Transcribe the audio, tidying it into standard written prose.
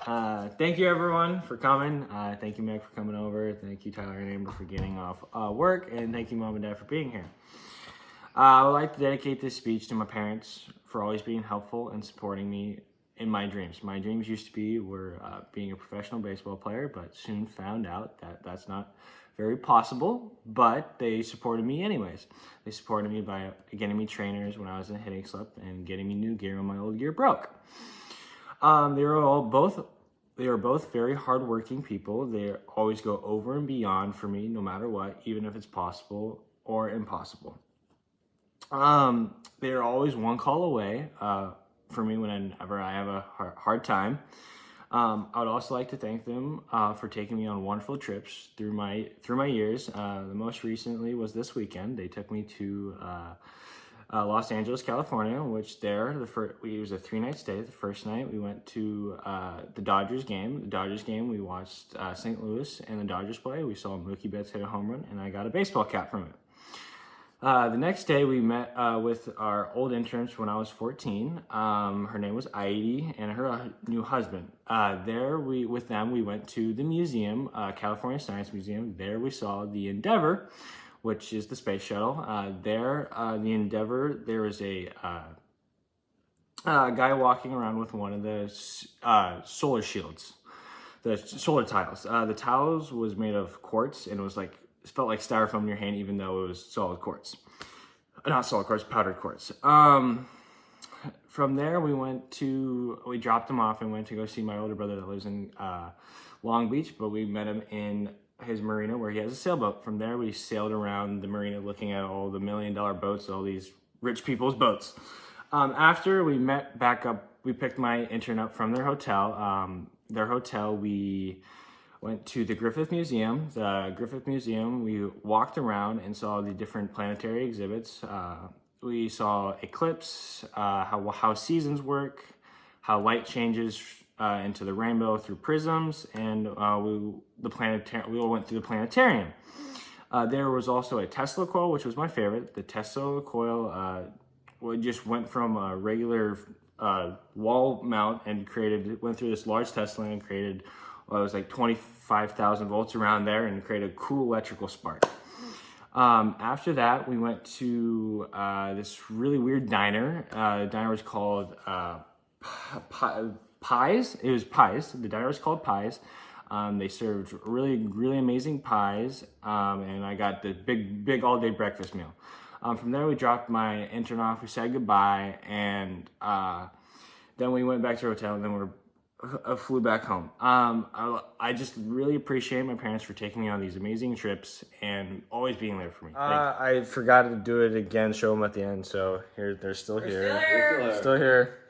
Thank you everyone for coming. Thank you Meg for coming over. Thank you Tyler and Amber for getting off work, and thank you Mom and Dad for being here. I would like to dedicate this speech to my parents for always being helpful and supporting me in my dreams. My dreams used to be being a professional baseball player, but soon found out that that's not very possible, but they supported me anyways. They supported me by getting me trainers when I was in a hitting slip and getting me new gear when my old gear broke. They were both very hardworking people. They always go over and beyond for me, no matter what, even if it's possible or impossible. They're always one call away for me whenever I have a hard time. I would also like to thank them for taking me on wonderful trips through my years. The most recently was this weekend. They took me to Los Angeles, California, which it was a 3-night stay. The first night we went to the Dodgers game. The Dodgers game, we watched St. Louis and the Dodgers play. We saw Mookie Betts hit a home run, and I got a baseball cap from it. The next day we met with our old interns when I was 14. Her name was Heidi and her new husband. We went to the museum, California Science Museum. There we saw the Endeavor, which is the space shuttle. The Endeavor, there was a guy walking around with one of the solar shields, the solar tiles. The tiles was made of quartz, and it felt like styrofoam in your hand, even though it was solid quartz. Not solid quartz, powdered quartz. From there, we dropped him off and went to go see my older brother that lives in Long Beach, but we met him in his marina where he has a sailboat. From there, we sailed around the marina looking at all the $1 million boats, all these rich people's boats. After we met back up, we picked my intern up from their hotel. We went to the Griffith Museum. The Griffith Museum, we walked around and saw the different planetary exhibits. We saw eclipse, how seasons work, how light changes into the rainbow through prisms, and we all went through the planetarium. There was also a Tesla coil, which was my favorite. The Tesla coil just went from a regular wall mount and went through this large Tesla and created, it was like 25,000 volts around there, and created a cool electrical spark. After that, we went to this really weird diner. The diner was called Pies. It was Pies. The diner was called Pies. They served really, really amazing pies, and I got the big all-day breakfast meal. From there, we dropped my intern off. We said goodbye, and then we went back to our hotel, and then flew back home. I just really appreciate my parents for taking me on these amazing trips and always being there for me. I forgot to do it again, show them at the end, so they're still here. Still here.